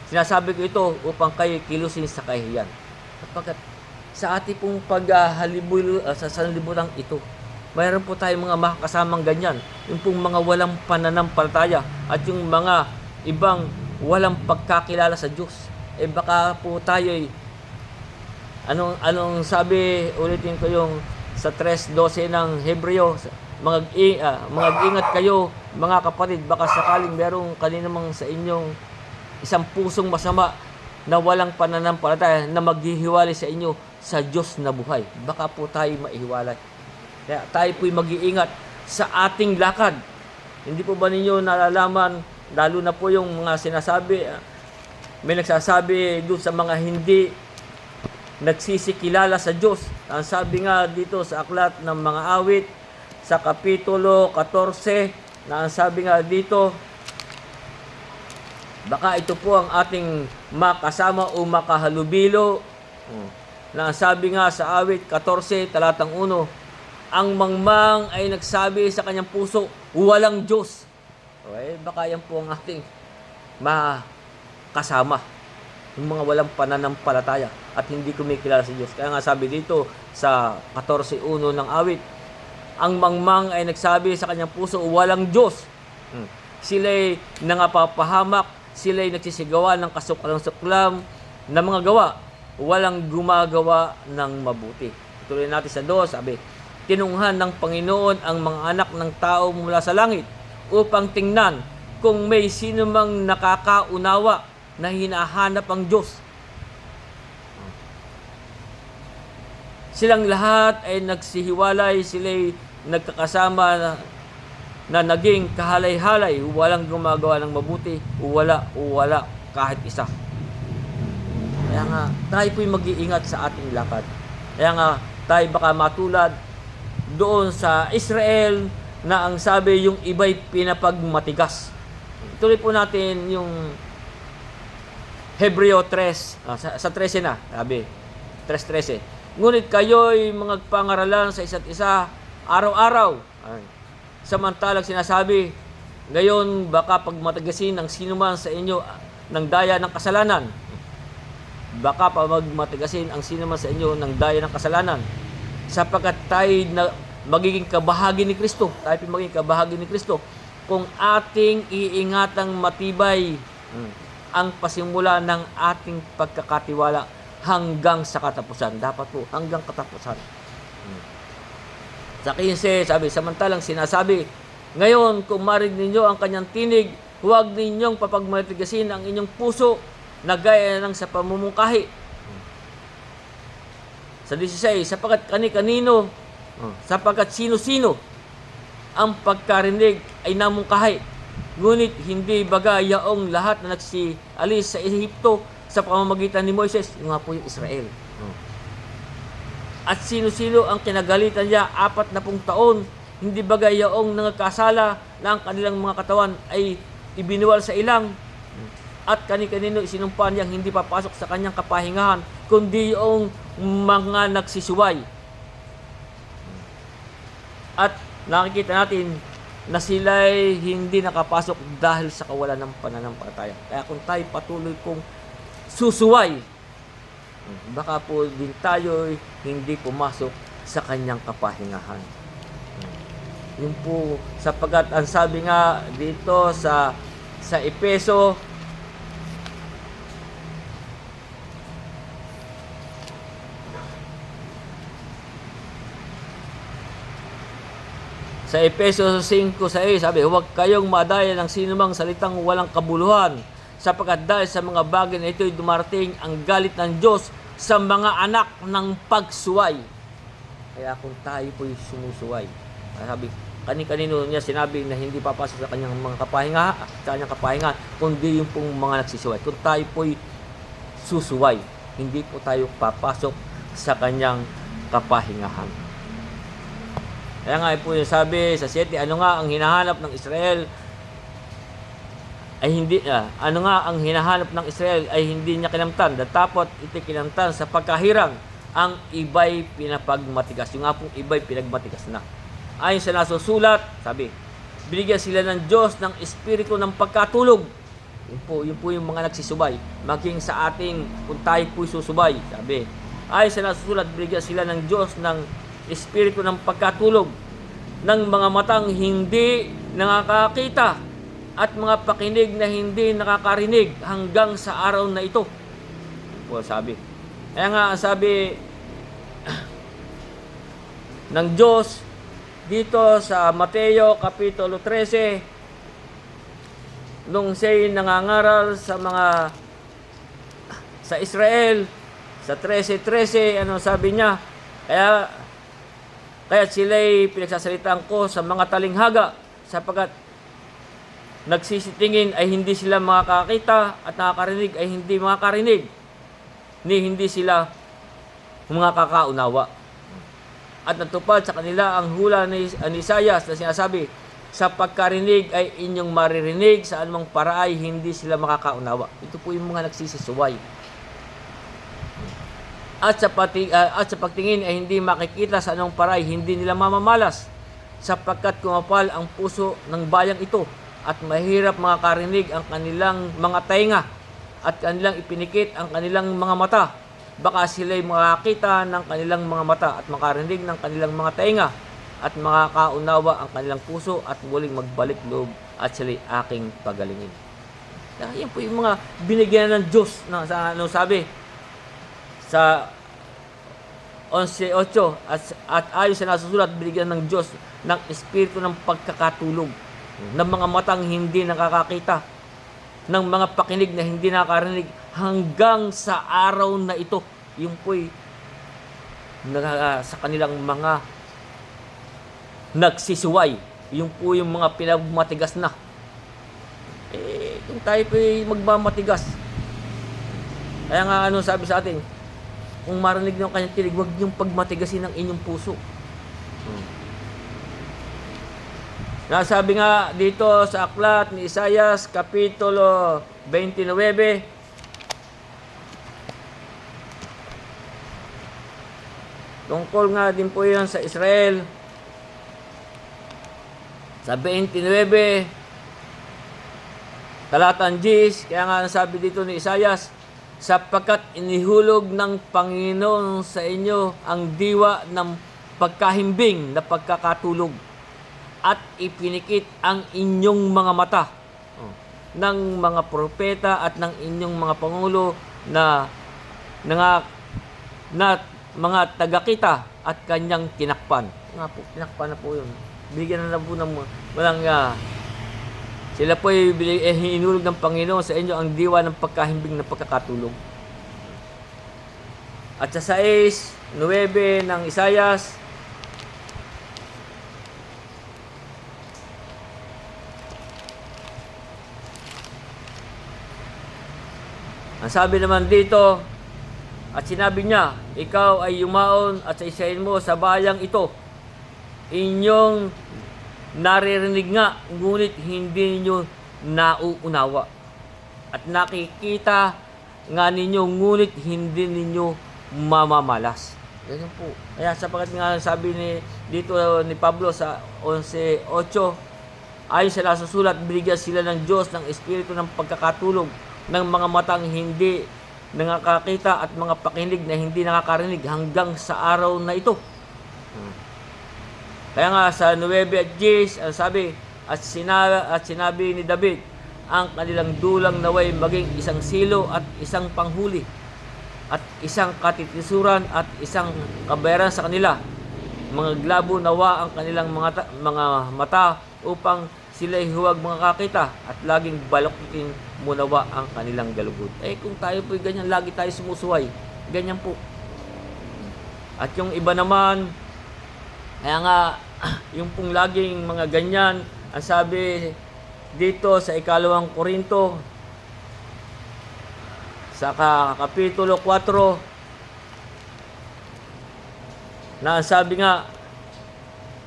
Sinasabi ko ito upang kayo kilusin sa kahihiyan. Sapagkat sa ating pong paghalibul sa sanlibutan ito, mayroon po tayong mga makakasamang ganyan. Yung pong mga walang pananampalataya at yung mga ibang walang pagkakilala sa Diyos. Baka po tayo'y Anong sabi, ulitin ko yung sa 3:12 ng Hebreo, mag-ingat kayo mga kapatid, baka sakaling merong kanino mang sa inyong isang pusong masama na walang pananampalataya na maghihiwalay sa inyo sa Diyos na buhay. Baka po tayo maihiwalay. Kaya tayo po'y mag-iingat sa ating lakad. Hindi po ba ninyo nalalaman, lalo na po yung mga sinasabi, may nagsasabi doon sa mga hindi nagsisikilala sa Diyos. Ang sabi nga dito sa aklat ng mga awit sa Kapitulo 14, na ang sabi nga dito, baka ito po ang ating makasama o makahalubilo. Na ang sabi nga sa awit 14, talatang 1, ang mangmang ay nagsabi sa kanyang puso, walang Diyos. Baka yan po ang ating makasama. Yung mga walang pananampalataya at hindi kumikilala sa Diyos. Kaya nga sabi dito sa 14:1 ng awit, ang mangmang ay nagsabi sa kanyang puso, walang Diyos. Sila'y nangapapahamak, sila'y nagsisigawa ng kasuklam-suklam na mga gawa, walang gumagawa ng mabuti. Tuloy natin sa 2, sabi, tinunghan ng Panginoon ang mga anak ng tao mula sa langit upang tingnan kung may sino mang nakakaunawa na hinahanap ang Diyos. Silang lahat ay nagsihiwalay, sila'y nagkakasama na naging kahalay-halay, walang gumagawa ng mabuti, wala kahit isa. Kaya nga, tayo po'y mag-iingat sa ating lakad. Kaya nga, tayo baka matulad doon sa Israel na ang sabi yung iba'y pinapagmatigas. Tuloy po natin yung Hebreo 3, sa 13 na, sabi, 3:13. Ngunit kayo'y magpangaralan sa isa't isa araw-araw. Samantalang sinasabi, ngayon baka pagmatagasin ng sinuman sa inyo ng daya ng kasalanan. Baka pagmatagasin ang sinuman sa inyo ng daya ng kasalanan. Sapagkat tayo na magiging kabahagi ni Kristo. Tayo magiging kabahagi ni Kristo. Kung ating iingatang matibay ang pasimula ng ating pagkakatiwala hanggang sa katapusan. Dapat po, hanggang katapusan. Sa 15, sabi, samantalang sinasabi, ngayon, kung marinig ninyo ang kanyang tinig, huwag ninyong papagmatigasin ang inyong puso na gaya ng sa pamumungkahi. Sa 16, sapagkat kani-kanino, sapagkat sino-sino ang pagkarinig ay namungkahi. Ngunit hindi baga yaong lahat na nagsialis sa Ehipto sa pamamagitan ni Moises, yung nga po yung Israel. At sino-sino ang kinagalitan niya 40 taon, hindi bagay yaong nangakasala na ang kanilang mga katawan ay ibinuwal sa ilang, at kani-kanino isinumpa niyang hindi papasok sa kanyang kapahingahan, kundi yung mga nagsisuway. At nakikita natin na sila'y hindi nakapasok dahil sa kawalan ng pananampalataya. Kaya kung tayo patuloy pong susuway, baka po din tayo hindi pumasok sa kanyang kapahingahan. Yun po, sapagkat ang sabi nga dito sa Efeso, sa Efeso 5:6, sabi, huwag kayong madaya ng sinumang salitang walang kabuluhan, sapagkat dahil sa mga bagay na ito'y dumarating ang galit ng Diyos sa mga anak ng pagsuway. Kaya kung tayo po'y sumusuway, sabi, kani-kanino niya sinabi na hindi papasok sa kanyang mga kapahinga, kundi yung pong mga nagsisuway. Kung tayo po'y susuway, hindi po tayo papasok sa kanyang kapahingahan. Kaya nga po yung sabi sa 7, ano nga ang hinahanap ng Israel ay hindi ang hinahanap ng Israel ay hindi niya kinamtan, datapot iti kinamtan sa pagkahirang, ang iba'y pinapagmatigas. Yung nga pong iba'y pinagmatigas na. Ayon sa nasusulat, sabi, binigyan sila ng Diyos ng espiritu ng pagkatulog. Yun po yung mga nagsusubay, maging sa ating kung tayo po'y susubay, sabi. Ayon sa nasusulat, binigyan sila ng Diyos ng espiritu ng pagkatulog, ng mga matang hindi nakakakita at mga pakinig na hindi nakakarinig hanggang sa araw na ito. Po sabi. Kaya nga sabi ng Diyos dito sa Mateo Kapitulo 13, nung siya'y nangangaral sa Israel, sa 13:13, ano sabi niya? Kaya sila'y pinagsasalitaan ko sa mga talinghaga, sapagkat nagsisitingin ay hindi sila makakakita at nakakarinig ay hindi makakarinig, ni hindi sila mga kakaunawa. At natupad sa kanila ang hula ni Isaias na sinasabi, sa pagkarinig ay inyong maririnig, sa anumang paraay hindi sila makakaunawa. Ito po yung mga nagsisisuway. At sa pagtingin ay hindi makikita, sa anong paray hindi nila mamamalas, sapagkat kumapal ang puso ng bayang ito at mahirap makakarinig ang kanilang mga tainga at kanilang ipinikit ang kanilang mga mata. Baka sila'y makakita ng kanilang mga mata at makarinig ng kanilang mga tainga at makakaunawa ang kanilang puso at muling magbalik loob at sila'y aking pagalingin. Yan po yung mga binigyan ng Diyos na sabi sa 11:8, at ayon sa nasusulat, binigyan ng Diyos ng espiritu ng pagkakatulog, ng mga matang hindi nakakakita, ng mga pakinig na hindi nakakarinig, hanggang sa araw na ito. Yung po'y sa kanilang mga nagsisuway. Yung po yung mga pinagmatigas na. Kung tayo po'y magmamatigas, kaya nga ano sabi sa atin, kung marinig niyo ang kanyang tinig, huwag niyong pagmatigasin ang inyong puso. Nasabi nga dito sa aklat ni Isaias, Kapitulo 29, tungkol nga din po yan sa Israel. Sa 29, talatang 10, kaya nga nasabi dito ni Isaias, sapagkat inihulog ng Panginoon sa inyo ang diwa ng pagkahimbing na pagkakatulog, at ipinikit ang inyong mga mata ng mga propeta at ng inyong mga pangulo na mga tagakita, at kanyang tinakpan. Nga po, tinakpan na po yun. Bigyan na po ng walang sila po ay hinulog ng Panginoon sa inyo ang diwa ng pagkahimbing ng pagkakatulog. At sa 6:9 ng Isaias, ang sabi naman dito, at sinabi niya, ikaw ay yumaon at saisayin mo sa bayang ito. Inyong naririnig nga, ngunit hindi ninyo nauunawa. At nakikita nga ninyo, ngunit hindi ninyo mamamalas. Ganyan po. Kaya sapagkat nga sabi dito ni Pablo sa 11:8, ayon sa nasusulat, binigyan sila ng Diyos ng espiritu ng pagkakatulog, ng mga matang hindi nakakakita at mga pakinig na hindi nakakarinig, hanggang sa araw na ito. Kaya nga sa 9:10, ang sabi, at sinabi ni David, ang kanilang dulang naway maging isang silo at isang panghuli, at isang katitisuran at isang kabayaran sa kanila. Mga glabo nawa ang kanilang mga mata, upang sila'y huwag makakita, at laging balakutin munawa ang kanilang galugod. Kung tayo po ganyan, lagi tayo sumusuway. Ganyan po. At yung iba naman, kaya nga, yung pong laging mga ganyan, ang sabi dito sa 2 Korinto, sa Kapitulo 4, na ang sabi nga,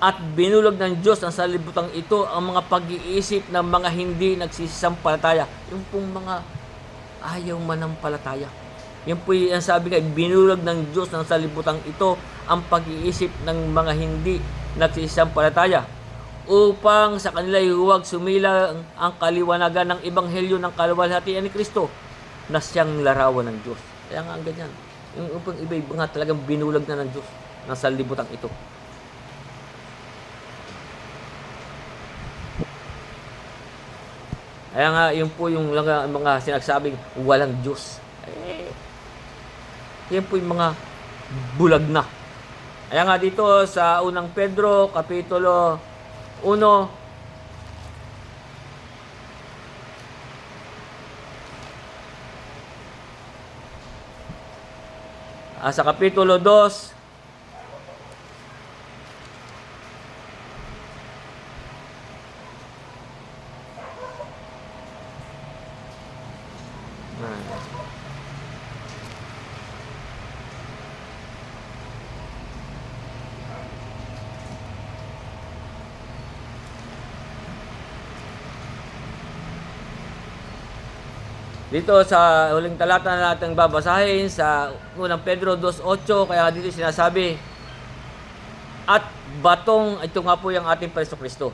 at binulog ng Diyos ang salibutang ito ang mga pag-iisip ng mga hindi nagsisampalataya. Yung pong mga ayaw manampalataya. Yan po yung sabi nga, binulog ng Diyos ng salibutang ito ang pag-iisip ng mga hindi nagsisampalataya, upang sa kanila huwag sumilang ang kaliwanagan ng ebanghelyo ng kaluwalhatian ni Kristo, na siyang larawan ng Diyos. Kaya nga ang ganyan. Yung upang iba-iba nga talagang binulag na ng Diyos ng salibutang ito. Kaya nga, yun po yung mga sinagsabing walang Diyos. Yan po yung mga bulag na. Kaya nga dito sa unang Pedro, Kapitulo 1, sa Kapitulo 2, dito sa huling talata na natin babasahin sa unang Pedro 2:8, kaya dito sinasabi, at batong, ito nga po yung ating Jesucristo.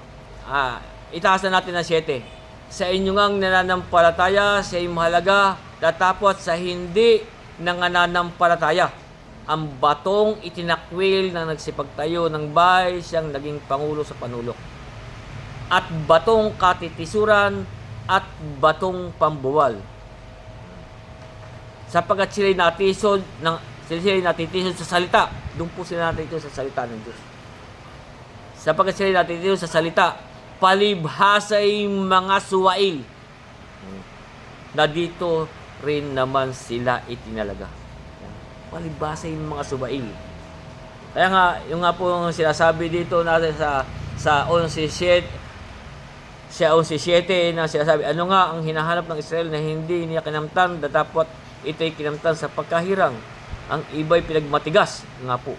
Itaasan natin ng 7. Sa inyo ngang nananampalataya, siya'y mahalaga, tatapot sa hindi nananampalataya. Ang batong itinakwil na nagsipagtayo ng bahay, siyang naging pangulo sa panulok. At batong katitisuran at batong pambuwal. Sapagkat sila'y natisod sila ay natitisod sa salita. Doon po sila natitisod sa salita ng Diyos. Sapagkat sila ay natitisod sa salita, palibhasay mga suwail na dito rin naman sila itinalaga. Palibhasay mga suwail. Kaya nga, yung nga po sinasabi dito natin sa 11:7, sa 11:7 na sinasabi, ano nga ang hinahanap ng Israel na hindi niya kinamtan, datapot ito'y kinamtan sa pagkahirang. Ang iba'y pinagmatigas. Nga po.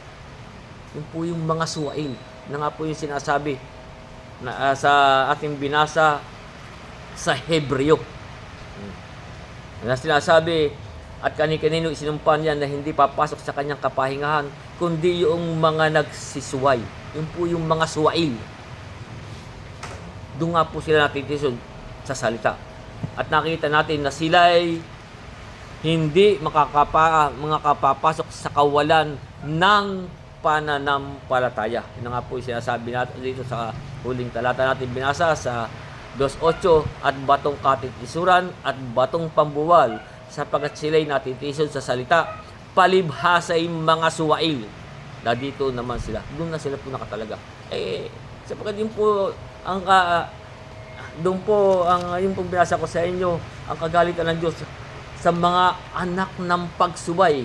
Yun po yung mga suwail. Na nga po yung sinasabi na, sa ating binasa sa Hebreo. Na sinasabi, at kani-kanino isinumpan yan na hindi papasok sa kanyang kapahingahan, kundi yung mga nagsisuway. Yun po yung mga suwail. Doon nga po sila natitisod sa salita. At nakita natin na sila ay hindi mga kapapasok sa kawalan ng pananampalataya. Yun nga po yung sinasabi natin dito sa huling talata natin binasa sa 2:8, at batong katitisuran at batong pambuwal, sapagkat sila'y natitisod sa salita, palibhasay mga suwail. Na dito naman sila. Doon na sila po nakatalaga. Sapagkat yun po ang doon po ang yung pong binasa ko sa inyo, ang kagalitan ng Diyos sa mga anak ng pagsubay.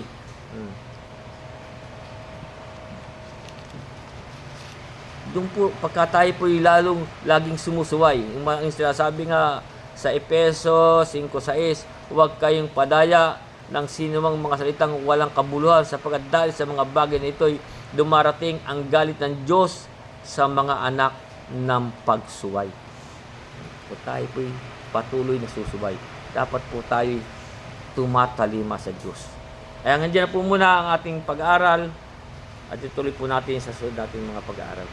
Doon po, pagka tayo po lalong laging sumusuway. Yung sinasabi nga sa Efeso 5:6, huwag kayong padaya ng sinumang mga salitang walang kabuluhan, sapagkat dahil sa mga bagay na ito'y dumarating ang galit ng Diyos sa mga anak ng pagsuway. Kung tayo po'y patuloy na susubay, dapat po tayo'y tumatalima sa Diyos. Kaya nandiyan na po muna ang ating pag-aaral at ituloy po natin sa susunod nating mga pag-aaral.